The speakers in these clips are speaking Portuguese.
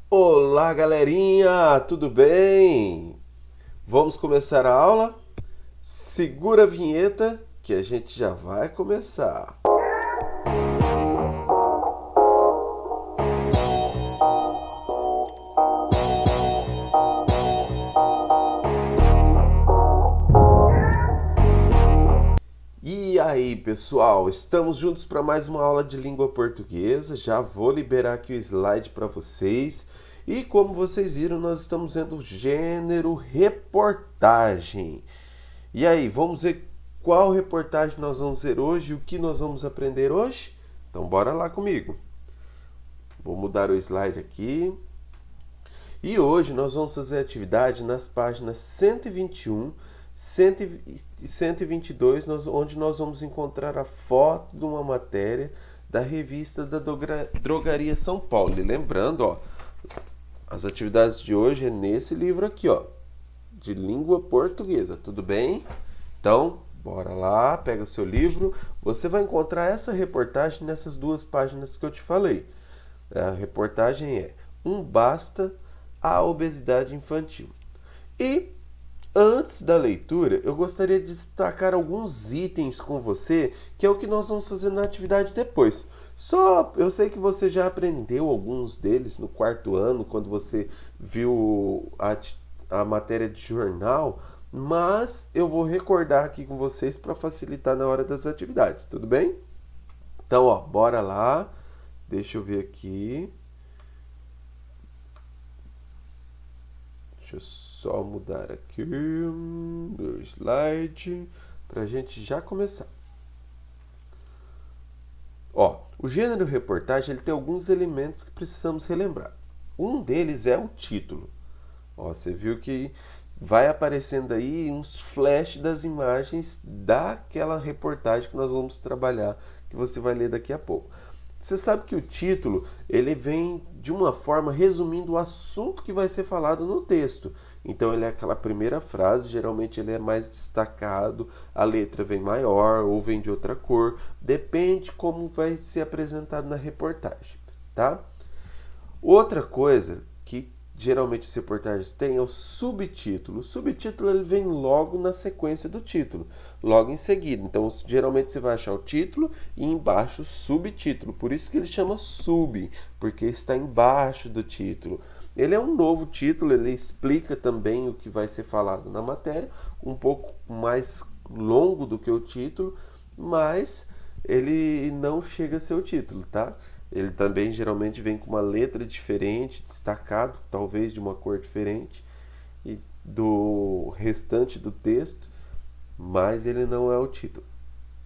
Olá, galerinha, tudo bem? Vamos começar a aula? Segura a vinheta que a gente já vai começar. E aí, pessoal, estamos juntos para mais uma aula de língua portuguesa. Já vou liberar aqui o slide para vocês. E como vocês viram, nós estamos vendo o gênero reportagem. E aí, vamos ver qual reportagem nós vamos ver hoje e o que nós vamos aprender hoje? Então, bora lá comigo. Vou mudar o slide aqui. E hoje nós vamos fazer atividade nas páginas 121, 122, onde nós vamos encontrar a foto de uma matéria da revista da Drogaria São Paulo. E lembrando, ó, as atividades de hoje é nesse livro aqui, ó, de língua portuguesa, tudo bem? Então, bora lá, pega o seu livro. Você vai encontrar essa reportagem nessas duas páginas que eu te falei. A reportagem é Um Basta à Obesidade Infantil. E antes da leitura, eu gostaria de destacar alguns itens com você, que é o que nós vamos fazer na atividade depois. Eu sei que você já aprendeu alguns deles no quarto ano, quando você viu a matéria de jornal, mas eu vou recordar aqui com vocês para facilitar na hora das atividades, tudo bem? Então, ó, bora lá. Deixa eu ver aqui. Deixa eu só mudar aqui o slide para a gente já começar. Ó, o gênero reportagem ele tem alguns elementos que precisamos relembrar. Um deles é o título. Ó, você viu que vai aparecendo aí uns flash das imagens daquela reportagem que nós vamos trabalhar, que você vai ler daqui a pouco. Você sabe que o título ele vem de uma forma resumindo o assunto que vai ser falado no texto. Então ele é aquela primeira frase, geralmente ele é mais destacado, a letra vem maior ou vem de outra cor, depende como vai ser apresentado na reportagem, tá? Outra coisa que geralmente as reportagens têm é o subtítulo. O subtítulo ele vem logo na sequência do título, logo em seguida. Então, geralmente você vai achar o título e embaixo o subtítulo. Por isso que ele chama sub, porque está embaixo do título. Ele é um novo título, ele explica também o que vai ser falado na matéria, um pouco mais longo do que o título, mas ele não chega a ser o título, tá? Ele também geralmente vem com uma letra diferente, destacado, talvez de uma cor diferente e do restante do texto, mas ele não é o título.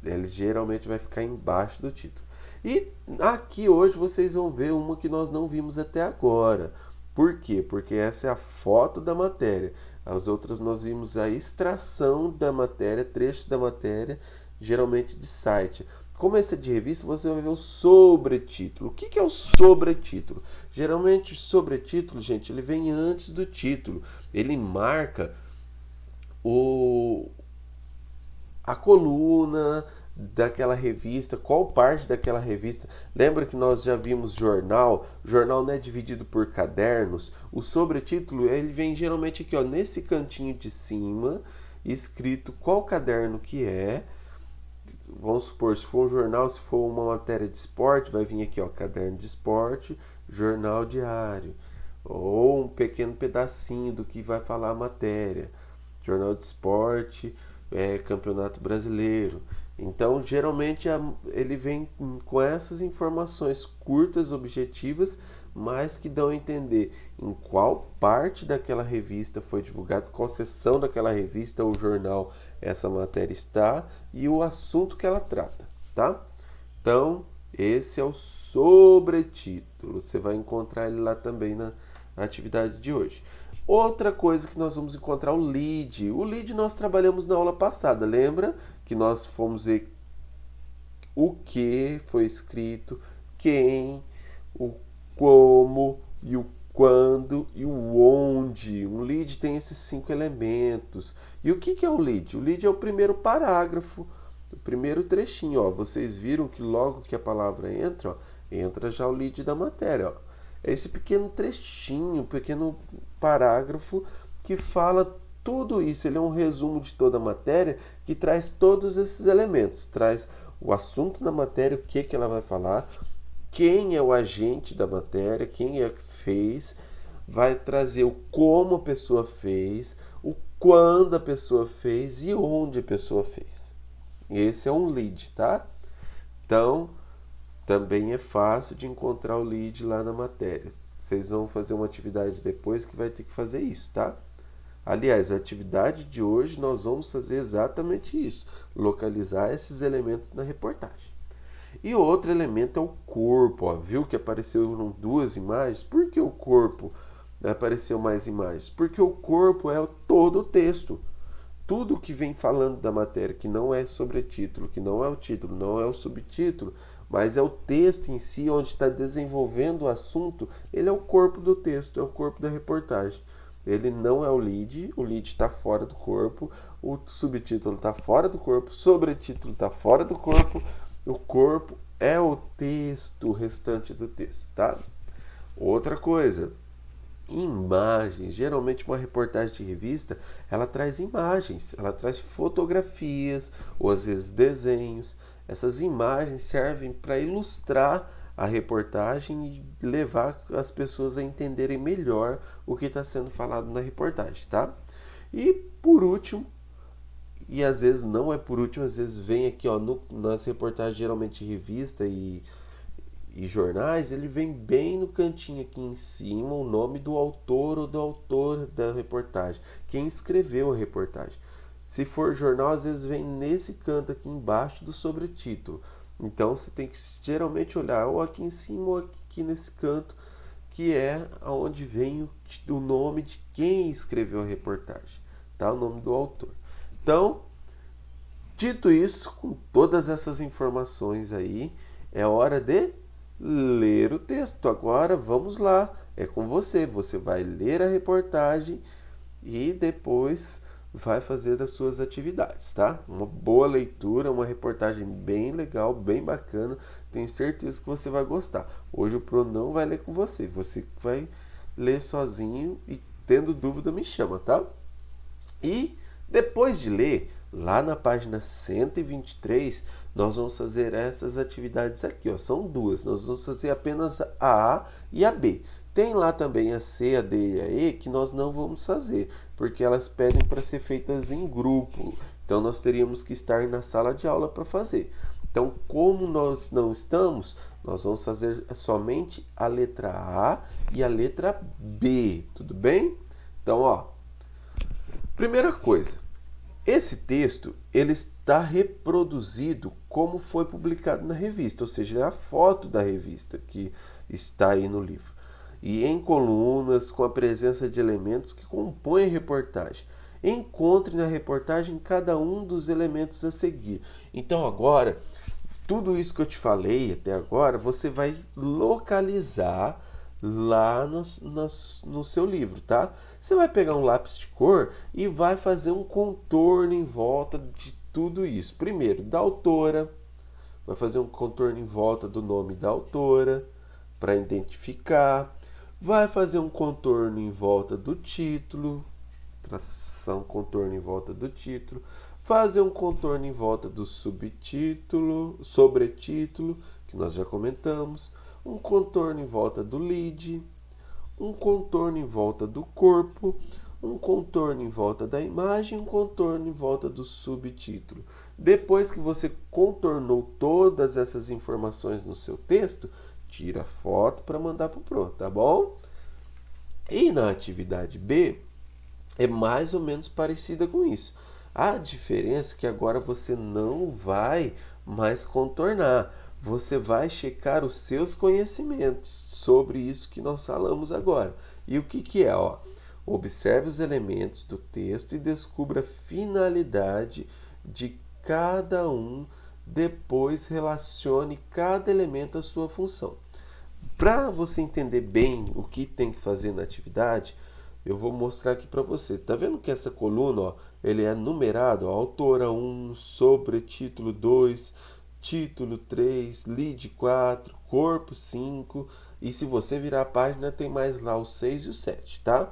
Ele geralmente vai ficar embaixo do título. E aqui hoje vocês vão ver uma que nós não vimos até agora. Por quê? Porque essa é a foto da matéria. As outras nós vimos a extração da matéria, trechos da matéria, geralmente de site. Como esse é de revista, você vai ver o sobretítulo. O que é o sobretítulo? Geralmente o sobretítulo, gente, ele vem antes do título. Ele marca o, a coluna daquela revista, qual parte daquela revista. Lembra que nós já vimos jornal? O jornal não é dividido por cadernos. O sobretítulo ele vem geralmente aqui, ó, nesse cantinho de cima, escrito qual caderno que é. Vamos supor, se for um jornal, se for uma matéria de esporte, vai vir aqui, ó, caderno de esporte, jornal diário, ou um pequeno pedacinho do que vai falar a matéria. Jornal de esporte, campeonato brasileiro. Então, geralmente ele vem com essas informações curtas, objetivas, mas que dão a entender em qual parte daquela revista foi divulgado, qual seção daquela revista ou jornal essa matéria está e o assunto que ela trata, tá? Então, esse é o sobretítulo. Você vai encontrar ele lá também na atividade de hoje. Outra coisa que nós vamos encontrar, o lead. O lead nós trabalhamos na aula passada. Lembra que nós fomos ver o que foi escrito, quem, o como e o quando e o onde. Um lead tem esses 5 elementos. E o que é o lead? O lead é o primeiro parágrafo, o primeiro trechinho. Ó. Vocês viram que logo que a palavra entra, ó, entra já o lead da matéria. Ó. É esse pequeno trechinho, pequeno parágrafo que fala tudo isso. Ele é um resumo de toda a matéria que traz todos esses elementos. Traz o assunto da matéria, o que ela vai falar, quem é o agente da matéria, quem é que fez, vai trazer o como a pessoa fez, o quando a pessoa fez e onde a pessoa fez. Esse é um lead, tá? Então, também é fácil de encontrar o lead lá na matéria. Vocês vão fazer uma atividade depois que vai ter que fazer isso, tá? Aliás, a atividade de hoje nós vamos fazer exatamente isso, localizar esses elementos na reportagem. E outro elemento é o corpo, ó. Viu que apareceram duas imagens? Por que o corpo apareceu mais imagens? Porque o corpo é todo o texto. Tudo que vem falando da matéria, que não é sobretítulo, que não é o título, não é o subtítulo, mas é o texto em si, onde está desenvolvendo o assunto, ele é o corpo do texto, é o corpo da reportagem. Ele não é o lead está fora do corpo, o subtítulo está fora do corpo, o sobretítulo está fora do corpo, o corpo é o texto, o restante do texto, tá? Outra coisa, imagens. Geralmente uma reportagem de revista, ela traz imagens, ela traz fotografias, ou às vezes desenhos. Essas imagens servem para ilustrar a reportagem e levar as pessoas a entenderem melhor o que está sendo falado na reportagem, tá? E por último, e às vezes não é por último, às vezes vem aqui ó, nas reportagens geralmente revista e jornais, ele vem bem no cantinho aqui em cima o nome do autor ou do autor da reportagem, quem escreveu a reportagem. Se for jornal, às vezes vem nesse canto aqui embaixo do sobretítulo. Então você tem que geralmente olhar ou aqui em cima ou aqui nesse canto, que é onde vem o nome de quem escreveu a reportagem, tá? O nome do autor. Então, dito isso, com todas essas informações aí, é hora de ler o texto. Agora vamos lá, é com você. Você vai ler a reportagem e depois vai fazer as suas atividades, tá? Uma boa leitura, uma reportagem bem legal, bem bacana. Tenho certeza que você vai gostar. Hoje o Pro não vai ler com você. Você vai ler sozinho e tendo dúvida me chama, tá? E depois de ler, lá na página 123, nós vamos fazer essas atividades aqui, ó. São duas, nós vamos fazer apenas a e a B. Tem lá também a C, a D e a E que nós não vamos fazer, porque elas pedem para ser feitas em grupo. Então nós teríamos que estar na sala de aula para fazer. Então, como nós não estamos, nós vamos fazer somente a letra A e a letra B, tudo bem? Então, ó, primeira coisa, esse texto ele está reproduzido como foi publicado na revista, ou seja, é a foto da revista que está aí no livro. E em colunas, com a presença de elementos que compõem a reportagem. Encontre na reportagem cada um dos elementos a seguir. Então agora, tudo isso que eu te falei até agora, você vai localizar lá no seu livro, tá? Você vai pegar um lápis de cor e vai fazer um contorno em volta de tudo isso. Primeiro, da autora, vai fazer um contorno em volta do nome da autora, para identificar. Vai fazer um contorno em volta do título, traçar um contorno em volta do título. Fazer um contorno em volta do subtítulo, sobretítulo, que nós já comentamos. Um contorno em volta do lead, um contorno em volta do corpo, um contorno em volta da imagem, um contorno em volta do subtítulo. Depois que você contornou todas essas informações no seu texto, tira a foto para mandar para o Pro, tá bom? E na atividade B, é mais ou menos parecida com isso. A diferença é que agora você não vai mais contornar. Você vai checar os seus conhecimentos sobre isso que nós falamos agora. E o que é? Ó, observe os elementos do texto e descubra a finalidade de cada um. Depois relacione cada elemento à sua função. Para você entender bem o que tem que fazer na atividade, eu vou mostrar aqui para você. Tá vendo que essa coluna, ó, ele é numerado, ó, autora 1, sobretítulo 2, título 3, lead 4, corpo 5, e se você virar a página tem mais lá o 6 e o 7, tá?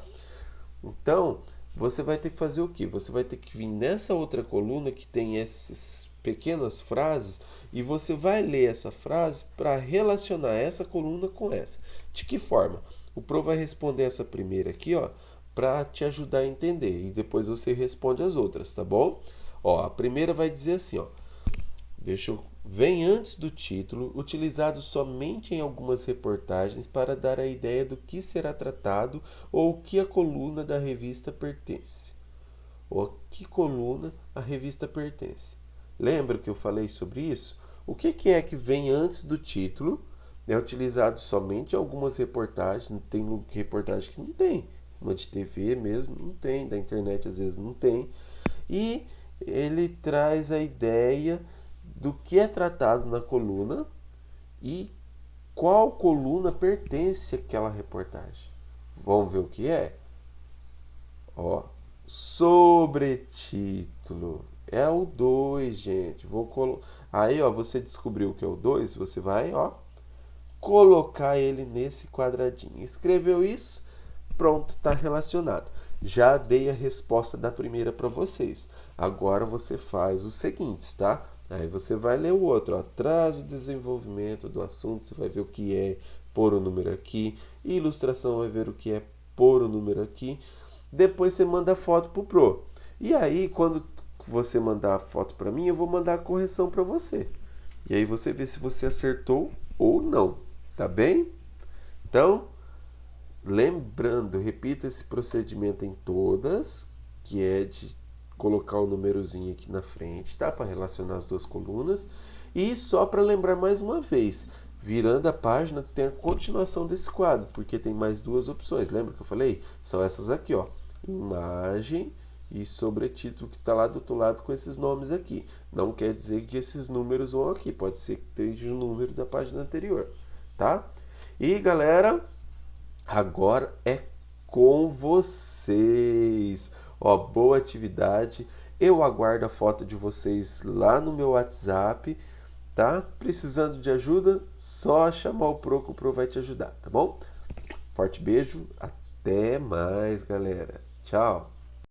Então, você vai ter que fazer o quê? Você vai ter que vir nessa outra coluna que tem essas pequenas frases e você vai ler essa frase para relacionar essa coluna com essa. De que forma? O Pro vai responder essa primeira aqui, ó, para te ajudar a entender e depois você responde as outras, tá bom? Ó, a primeira vai dizer assim, ó: vem antes do título, utilizado somente em algumas reportagens para dar a ideia do que será tratado ou o que a coluna da revista pertence. Ou que coluna a revista pertence. Lembra que eu falei sobre isso? O que é que vem antes do título? É utilizado somente em algumas reportagens. Tem reportagem que não tem. Uma de TV mesmo não tem. Da internet às vezes não tem. E ele traz a ideia do que é tratado na coluna e qual coluna pertence àquela reportagem. Vamos ver o que é? Ó, sobretítulo. É o 2, gente. Aí, ó, você descobriu que é o 2, você vai, ó, colocar ele nesse quadradinho. Escreveu isso? Pronto, está relacionado. Já dei a resposta da primeira para vocês. Agora você faz os seguintes, tá? Aí você vai ler o outro, ó. Traz o desenvolvimento do assunto, você vai ver o que é pôr o número aqui. Ilustração vai ver o que é pôr o número aqui. Depois você manda a foto pro Pro. E aí, quando você mandar a foto para mim, eu vou mandar a correção para você. E aí você vê se você acertou ou não, tá bem? Então, lembrando, repita esse procedimento em todas, que é de colocar o númerozinho aqui na frente, tá? Para relacionar as duas colunas. E só para lembrar mais uma vez, virando a página tem a continuação desse quadro, porque tem mais duas opções. Lembra que eu falei? São essas aqui, ó. Imagem e sobretítulo, que está lá do outro lado com esses nomes aqui. Não quer dizer que esses números vão aqui, pode ser que esteja o número da página anterior, tá? E galera, agora é com vocês. Ó, boa atividade. Eu aguardo a foto de vocês lá no meu WhatsApp, tá? Precisando de ajuda, só chamar o Pro que o Pro vai te ajudar, tá bom? Forte beijo, até mais, galera. Tchau.